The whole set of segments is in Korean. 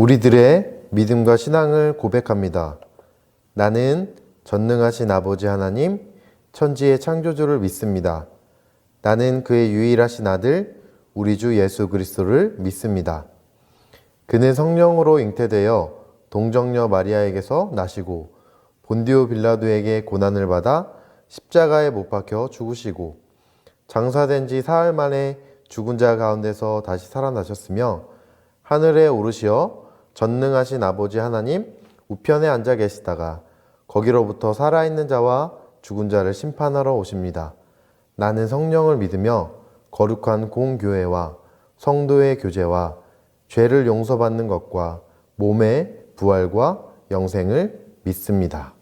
우리들의 믿음과 신앙을 고백합니다. 나는 전능하신 아버지 하나님, 천지의 창조주를 믿습니다. 나는 그의 유일하신 아들, 우리 주 예수 그리스도를 믿습니다. 그는 성령으로 잉태되어 동정녀 마리아에게서 나시고 본디오 빌라도에게 고난을 받아 십자가에 못 박혀 죽으시고 장사된 지 사흘 만에 죽은 자 가운데서 다시 살아나셨으며 하늘에 오르시어 전능하신 아버지 하나님 우편에 앉아 계시다가 거기로부터 살아있는 자와 죽은 자를 심판하러 오십니다. 나는 성령을 믿으며 거룩한 공교회와 성도의 교제와 죄를 용서받는 것과 몸의 부활과 영생을 믿습니다.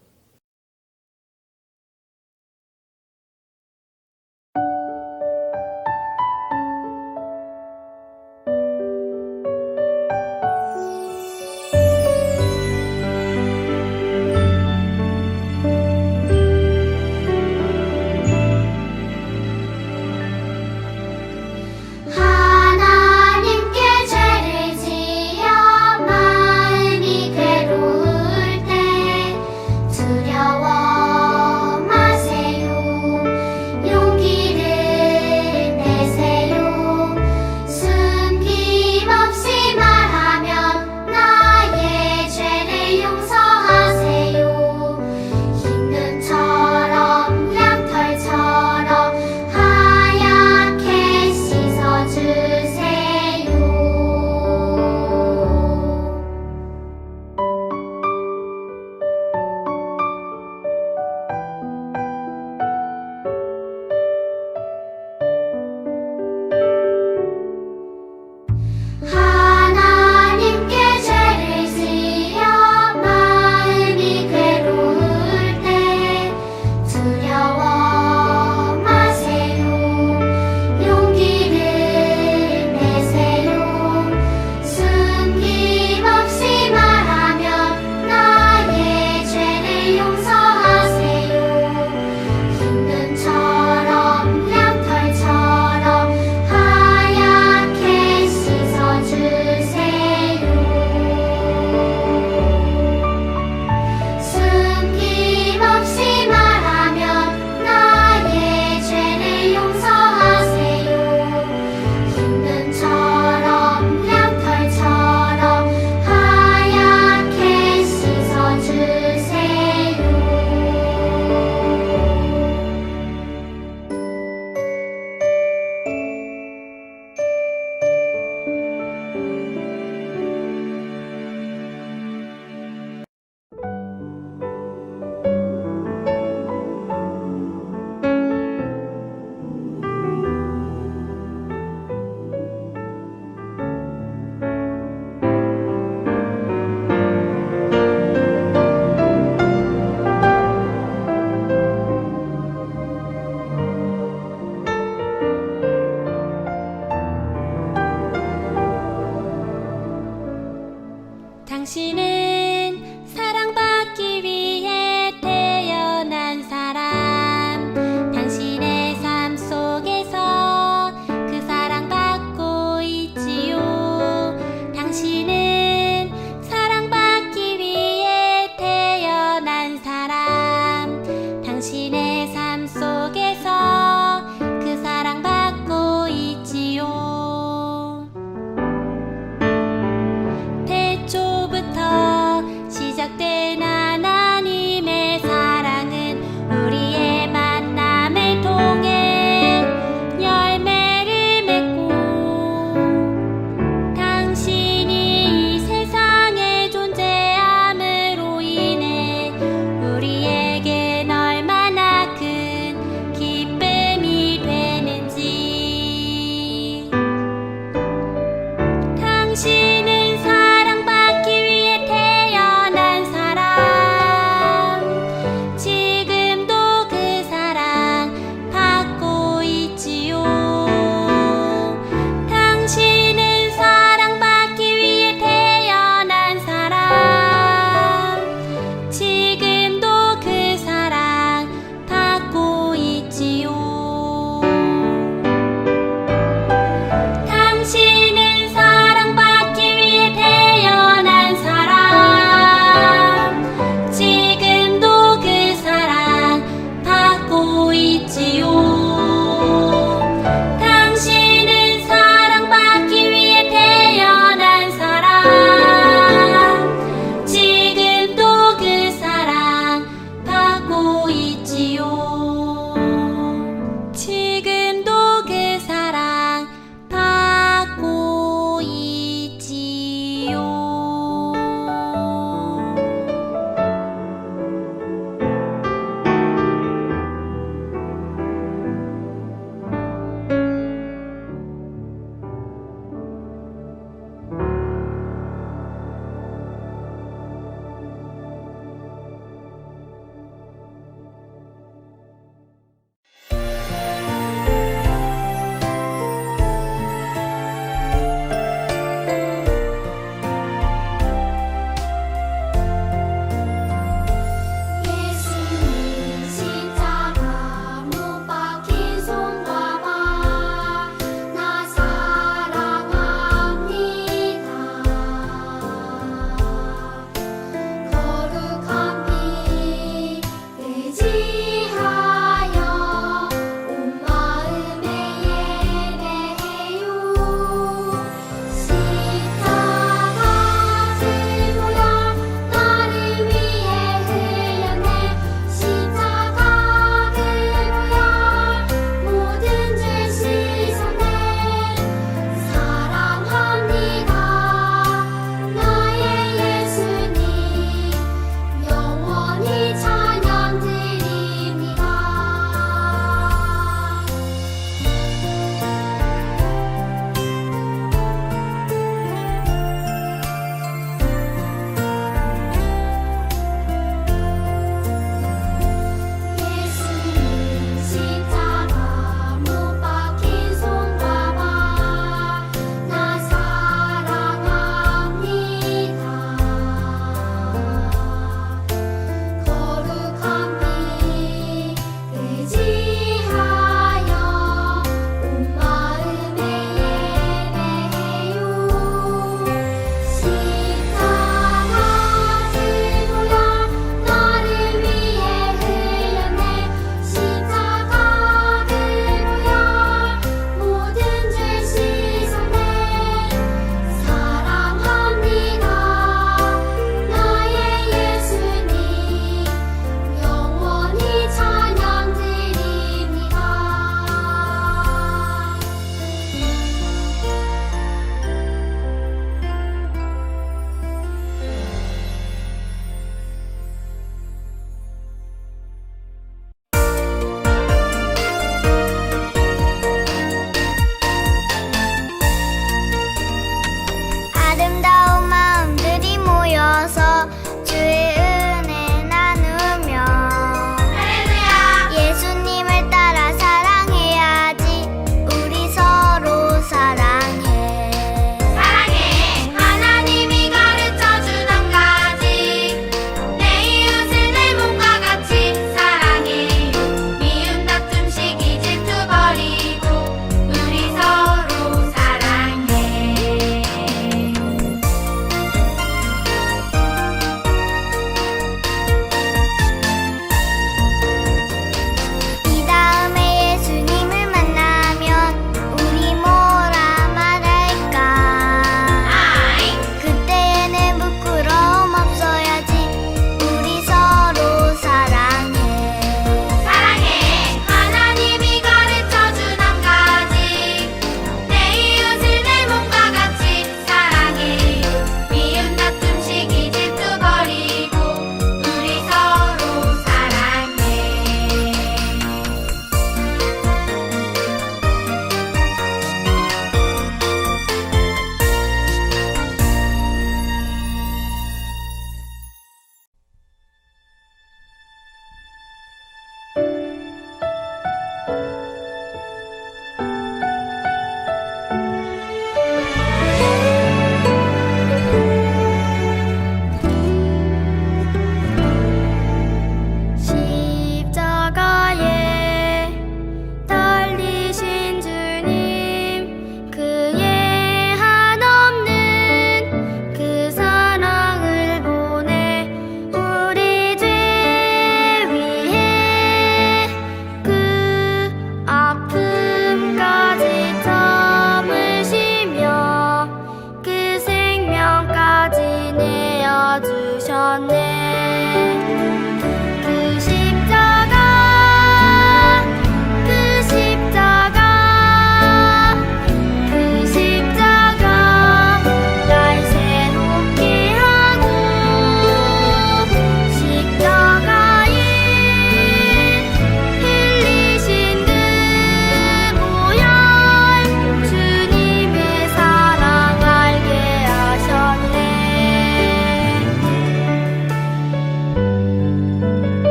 하나님께 죄를 지어 마음이 괴로울 때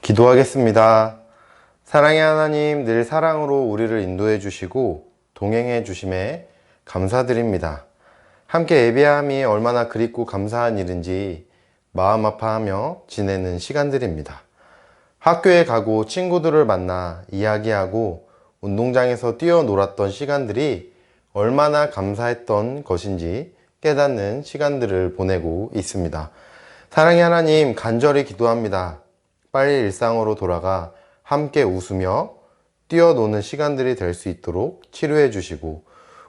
기도하겠습니다. 사랑의 하나님, 늘 사랑으로 우리를 인도해 주시고 동행해 주심에 감사드립니다. 함께 예배함이 얼마나 그립고 감사한 일인지 마음 아파하며 지내는 시간들입니다. 학교에 가고 친구들을 만나 이야기하고 운동장에서 뛰어놀았던 시간들이 얼마나 감사했던 것인지 깨닫는 시간들을 보내고 있습니다. 사랑의 하나님, 간절히 기도합니다. 빨리 일상으로 돌아가 함께 웃으며 뛰어노는 시간들이 될 수 있도록 치료해 주시고,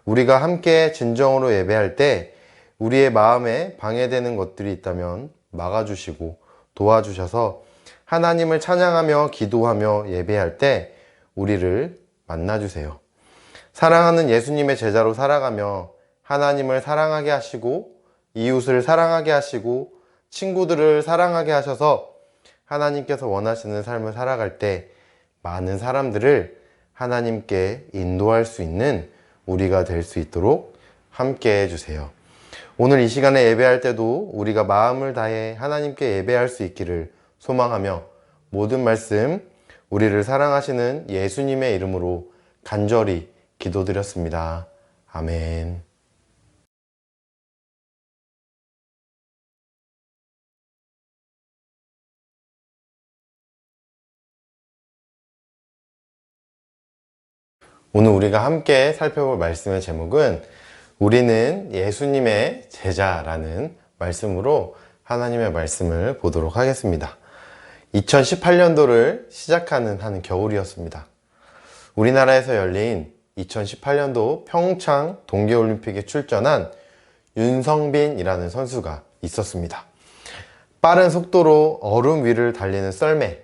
우리가 함께 진정으로 예배할 때 우리의 마음에 방해되는 것들이 있다면 막아주시고 도와주셔서 하나님을 찬양하며 기도하며 예배할 때 우리를 만나주세요. 사랑하는 예수님의 제자로 살아가며 하나님을 사랑하게 하시고 이웃을 사랑하게 하시고 친구들을 사랑하게 하셔서 하나님께서 원하시는 삶을 살아갈 때 많은 사람들을 하나님께 인도할 수 있는 우리가 될 수 있도록 함께 해주세요. 오늘 이 시간에 예배할 때도 우리가 마음을 다해 하나님께 예배할 수 있기를 소망하며 모든 말씀 우리를 사랑하시는 예수님의 이름으로 간절히 기도드렸습니다. 아멘. 오늘 우리가 함께 살펴볼 말씀의 제목은 우리는 예수님의 제자라는 말씀으로 하나님의 말씀을 보도록 하겠습니다. 2018년도를 시작하는 한 겨울이었습니다. 우리나라에서 열린 2018년도 평창 동계올림픽에 출전한 윤성빈이라는 선수가 있었습니다. 빠른 속도로 얼음 위를 달리는 썰매,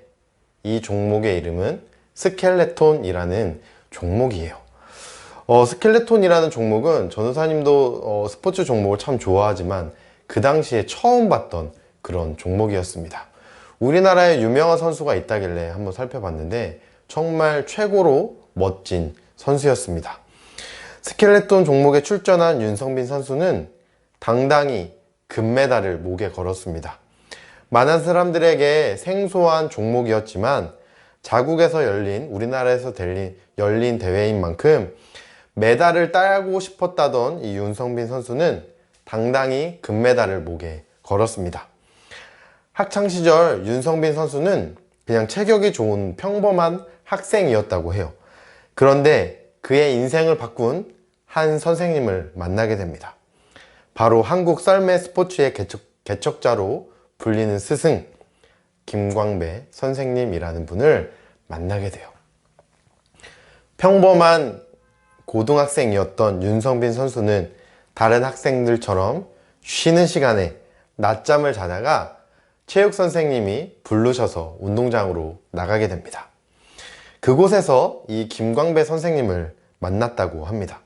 이 종목의 이름은 스켈레톤이라는 종목이에요. 스켈레톤이라는 종목은 전도사님도 스포츠 종목을 참 좋아하지만 그 당시에 처음 봤던 그런 종목이었습니다. 우리나라에 유명한 선수가 있다길래 한번 살펴봤는데 정말 최고로 멋진 선수였습니다. 스켈레톤 종목에 출전한 윤성빈 선수는 당당히 금메달을 목에 걸었습니다. 많은 사람들에게 생소한 종목이었지만 자국에서 열린, 우리나라에서 열린 대회인 만큼 메달을 따고 싶었다던 이 윤성빈 선수는 당당히 금메달을 목에 걸었습니다. 학창시절 윤성빈 선수는 그냥 체격이 좋은 평범한 학생이었다고 해요. 그런데 그의 인생을 바꾼 한 선생님을 만나게 됩니다. 바로 한국 썰매 스포츠의 개척자로 불리는 스승 김광배 선생님이라는 분을 만나게 돼요. 평범한 고등학생이었던 윤성빈 선수는 다른 학생들처럼 쉬는 시간에 낮잠을 자다가 체육 선생님이 부르셔서 운동장으로 나가게 됩니다. 그곳에서 이 김광배 선생님을 만났다고 합니다.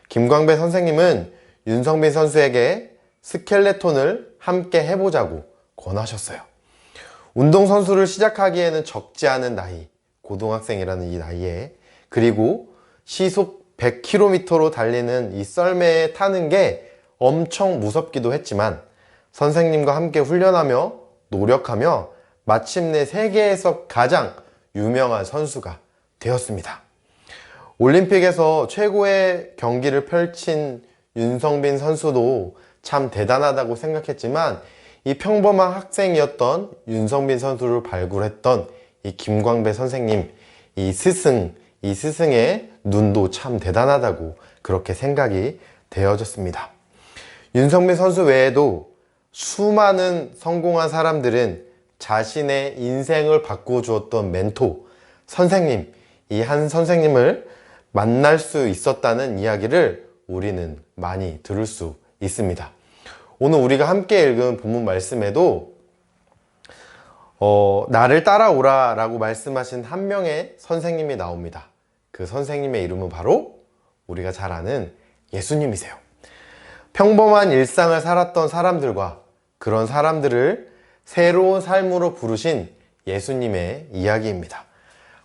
김광배 선생님은 윤성빈 선수에게 스켈레톤을 함께 해보자고 권하셨어요. 운동선수를 시작하기에는 적지 않은 나이, 고등학생이라는 이 나이에, 그리고 시속 100km로 달리는 이 썰매에 타는 게 엄청 무섭기도 했지만 선생님과 함께 훈련하며 노력하며 마침내 세계에서 가장 유명한 선수가 되었습니다. 올림픽에서 최고의 경기를 펼친 윤성빈 선수도 참 대단하다고 생각했지만 이 평범한 학생이었던 윤성빈 선수를 발굴했던 이 김광배 선생님, 이 스승의 눈도 참 대단하다고 그렇게 생각이 되어졌습니다. 윤성빈 선수 외에도 수많은 성공한 사람들은 자신의 인생을 바꿔주었던 멘토, 선생님, 이 한 선생님을 만날 수 있었다는 이야기를 우리는 많이 들을 수 있습니다. 오늘 우리가 함께 읽은 본문 말씀에도 나를 따라오라 라고 말씀하신 한 명의 선생님이 나옵니다. 그 선생님의 이름은 바로 우리가 잘 아는 예수님이세요. 평범한 일상을 살았던 사람들과 그런 사람들을 새로운 삶으로 부르신 예수님의 이야기입니다.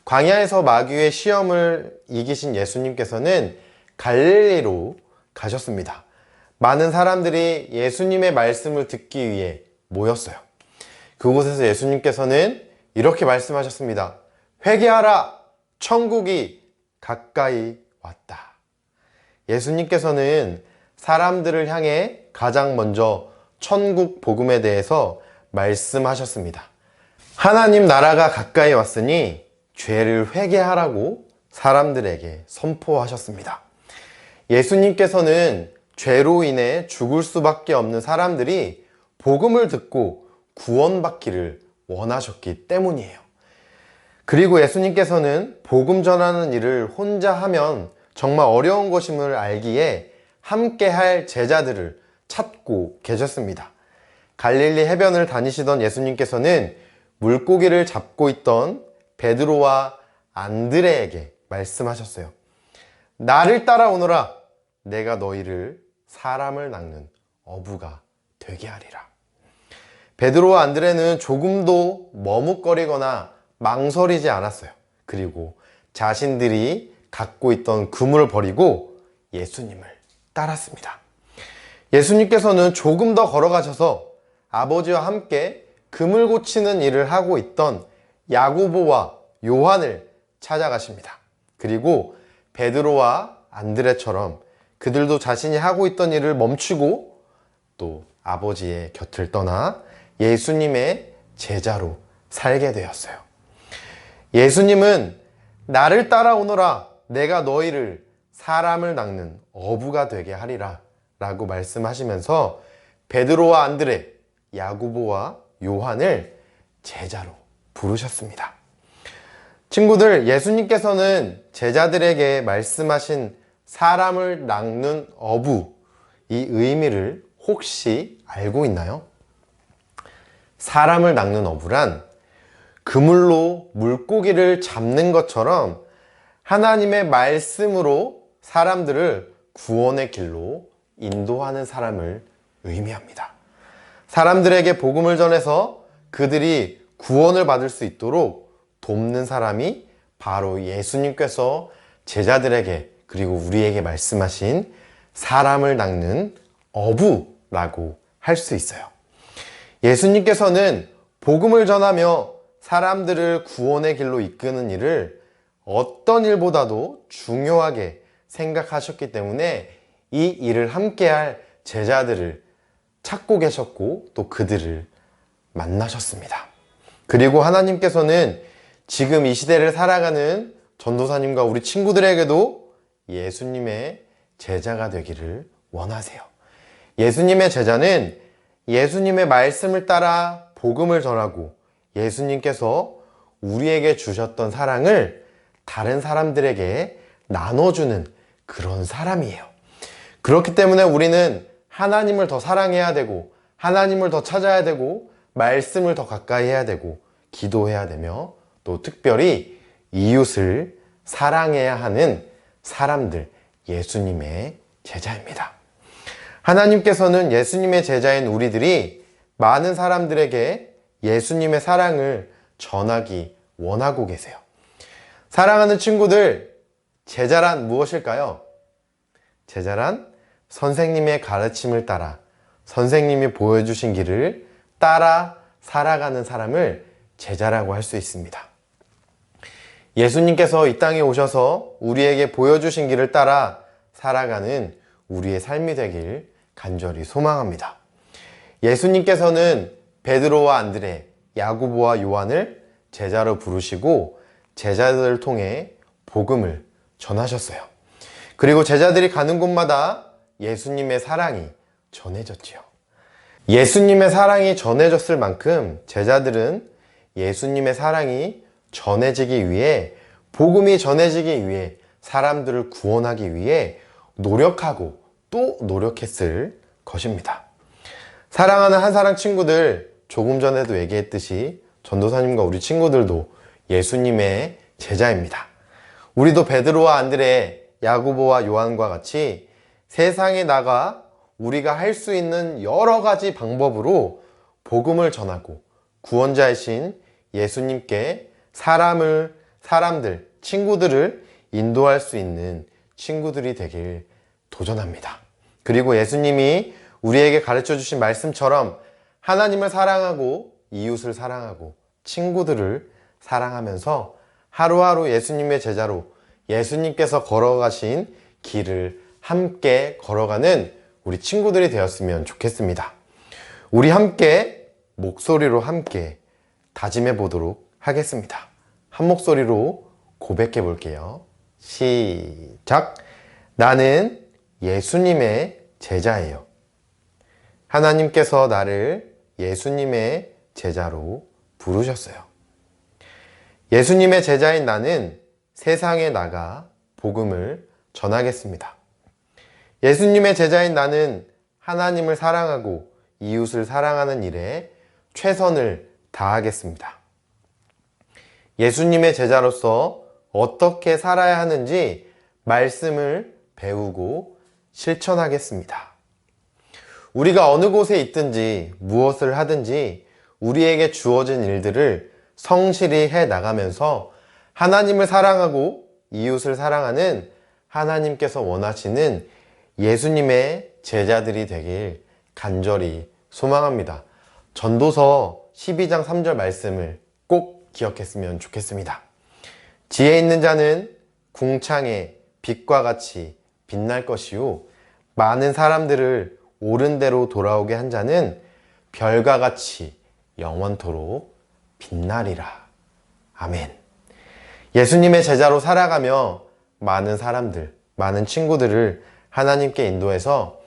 광야에서 마귀의 시험을 이기신 예수님께서는 갈릴리로 가셨습니다. 많은 사람들이 예수님의 말씀을 듣기 위해 모였어요. 그곳에서 예수님께서는 이렇게 말씀하셨습니다. 회개하라! 천국이 가까이 왔다. 예수님께서는 사람들을 향해 가장 먼저 천국 복음에 대해서 말씀하셨습니다. 하나님 나라가 가까이 왔으니 죄를 회개하라고 사람들에게 선포하셨습니다. 예수님께서는 죄로 인해 죽을 수밖에 없는 사람들이 복음을 듣고 구원받기를 원하셨기 때문이에요. 그리고 예수님께서는 복음 전하는 일을 혼자 하면 정말 어려운 것임을 알기에 함께 할 제자들을 찾고 계셨습니다. 갈릴리 해변을 다니시던 예수님께서는 물고기를 잡고 있던 베드로와 안드레에게 말씀하셨어요. 나를 따라오너라. 내가 너희를 사람을 낚는 어부가 되게 하리라. 베드로와 안드레는 조금도 머뭇거리거나 망설이지 않았어요. 그리고 자신들이 갖고 있던 그물을 버리고 예수님을 따랐습니다. 예수님께서는 조금 더 걸어가셔서 아버지와 함께 그물 고치는 일을 하고 있던 야고보와 요한을 찾아가십니다. 그리고 베드로와 안드레처럼 그들도 자신이 하고 있던 일을 멈추고 또 아버지의 곁을 떠나 예수님의 제자로 살게 되었어요. 예수님은 나를 따라오너라. 내가 너희를 사람을 낚는 어부가 되게 하리라 라고 말씀하시면서 베드로와 안드레, 야고보와 요한을 제자로 부르셨습니다. 친구들, 예수님께서는 제자들에게 말씀하신 사람을 낚는 어부, 이 의미를 혹시 알고 있나요? 사람을 낚는 어부란 그물로 물고기를 잡는 것처럼 하나님의 말씀으로 사람들을 구원의 길로 인도하는 사람을 의미합니다. 사람들에게 복음을 전해서 그들이 구원을 받을 수 있도록 돕는 사람이 바로 예수님께서 제자들에게 그리고 우리에게 말씀하신 사람을 낚는 어부라고 할 수 있어요. 예수님께서는 복음을 전하며 사람들을 구원의 길로 이끄는 일을 어떤 일보다도 중요하게 생각하셨기 때문에 이 일을 함께할 제자들을 찾고 계셨고 또 그들을 만나셨습니다. 그리고 하나님께서는 지금 이 시대를 살아가는 전도사님과 우리 친구들에게도 예수님의 제자가 되기를 원하세요. 예수님의 제자는 예수님의 말씀을 따라 복음을 전하고 예수님께서 우리에게 주셨던 사랑을 다른 사람들에게 나눠주는 그런 사람이에요. 그렇기 때문에 우리는 하나님을 더 사랑해야 되고 하나님을 더 찾아야 되고 말씀을 더 가까이 해야 되고 기도해야 되며 또 특별히 이웃을 사랑해야 하는 사람들, 예수님의 제자입니다. 하나님께서는 예수님의 제자인 우리들이 많은 사람들에게 예수님의 사랑을 전하기 원하고 계세요. 사랑하는 친구들, 제자란 무엇일까요? 제자란 선생님의 가르침을 따라 선생님이 보여주신 길을 따라 살아가는 사람을 제자라고 할 수 있습니다. 예수님께서 이 땅에 오셔서 우리에게 보여주신 길을 따라 살아가는 우리의 삶이 되길 간절히 소망합니다. 예수님께서는 베드로와 안드레, 야고보와 요한을 제자로 부르시고 제자들을 통해 복음을 전하셨어요. 그리고 제자들이 가는 곳마다 예수님의 사랑이 전해졌지요. 예수님의 사랑이 전해졌을 만큼 제자들은 예수님의 사랑이 전해지기 위해, 복음이 전해지기 위해, 사람들을 구원하기 위해 노력하고 또 노력했을 것입니다. 사랑하는 한사랑 친구들, 조금 전에도 얘기했듯이 전도사님과 우리 친구들도 예수님의 제자입니다. 우리도 베드로와 안드레, 야고보와 요한과 같이 세상에 나가 우리가 할 수 있는 여러 가지 방법으로 복음을 전하고 구원자이신 예수님께 사람들, 친구들을 인도할 수 있는 친구들이 되길 도전합니다. 그리고 예수님이 우리에게 가르쳐 주신 말씀처럼 하나님을 사랑하고 이웃을 사랑하고 친구들을 사랑하면서 하루하루 예수님의 제자로 예수님께서 걸어가신 길을 함께 걸어가는 우리 친구들이 되었으면 좋겠습니다. 우리 함께 목소리로 함께 다짐해 보도록 하겠습니다. 한 목소리로 고백해 볼게요. 시작! 나는 예수님의 제자예요. 하나님께서 나를 예수님의 제자로 부르셨어요. 예수님의 제자인 나는 세상에 나가 복음을 전하겠습니다. 예수님의 제자인 나는 하나님을 사랑하고 이웃을 사랑하는 일에 최선을 다하겠습니다. 예수님의 제자로서 어떻게 살아야 하는지 말씀을 배우고 실천하겠습니다. 우리가 어느 곳에 있든지 무엇을 하든지 우리에게 주어진 일들을 성실히 해 나가면서 하나님을 사랑하고 이웃을 사랑하는 하나님께서 원하시는 예수님의 제자들이 되길 간절히 소망합니다. 전도서 12장 3절 말씀을 꼭 기억했으면 좋겠습니다. 지혜 있는 자는 궁창의 빛과 같이 빛날 것이요 많은 사람들을 옳은 대로 돌아오게 한 자는 별과 같이 영원토록 빛나리라. 아멘. 예수님의 제자로 살아가며 많은 사람들, 많은 친구들을 하나님께 인도해서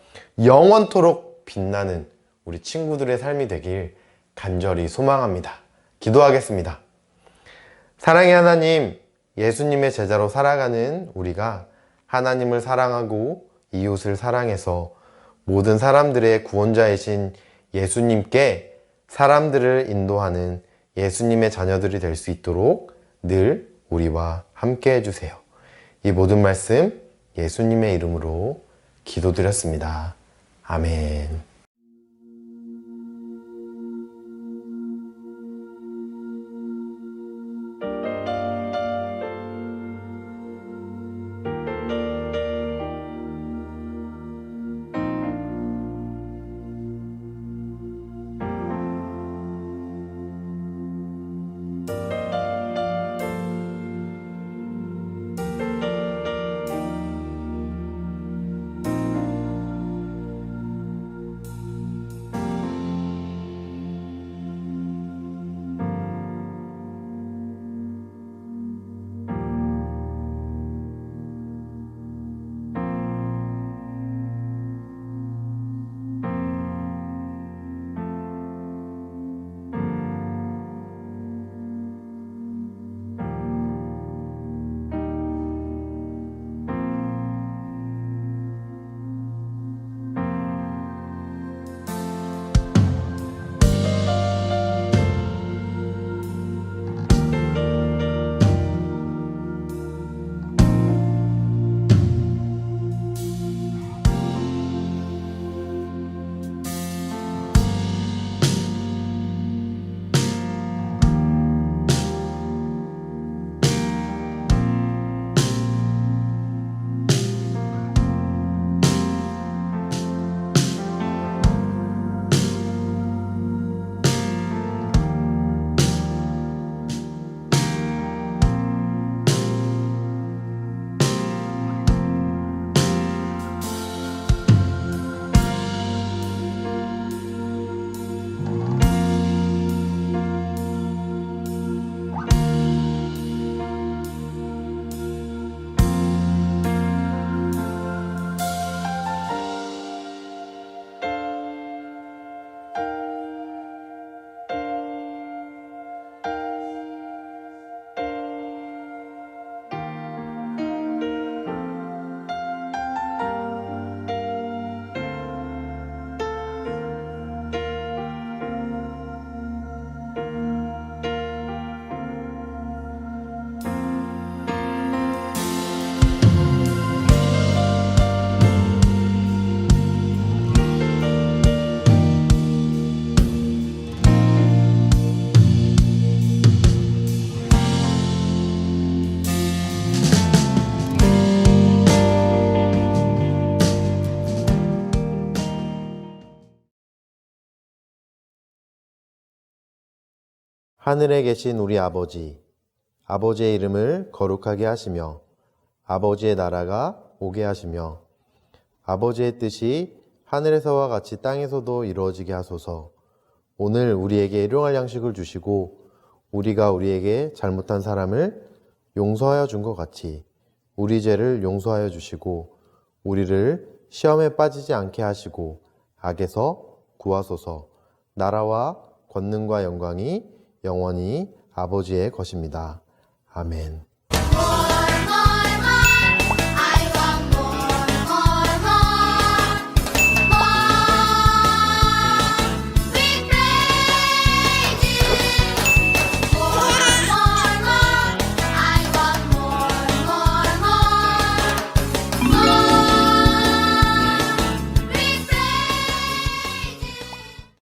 영원토록 빛나는 우리 친구들의 삶이 되길 간절히 소망합니다. 기도하겠습니다. 사랑의 하나님, 예수님의 제자로 살아가는 우리가 하나님을 사랑하고 이웃을 사랑해서 모든 사람들의 구원자이신 예수님께 사람들을 인도하는 예수님의 자녀들이 될 수 있도록 늘 우리와 함께 해주세요. 이 모든 말씀 예수님의 이름으로 기도드렸습니다. 아멘. 하늘에 계신 우리 아버지, 아버지의 이름을 거룩하게 하시며 아버지의 나라가 오게 하시며 아버지의 뜻이 하늘에서와 같이 땅에서도 이루어지게 하소서. 오늘 우리에게 일용할 양식을 주시고 우리가 우리에게 잘못한 사람을 용서하여 준 것 같이 우리 죄를 용서하여 주시고 우리를 시험에 빠지지 않게 하시고 악에서 구하소서. 나라와 권능과 영광이 영원히 아버지의 것입니다. 아멘. 월마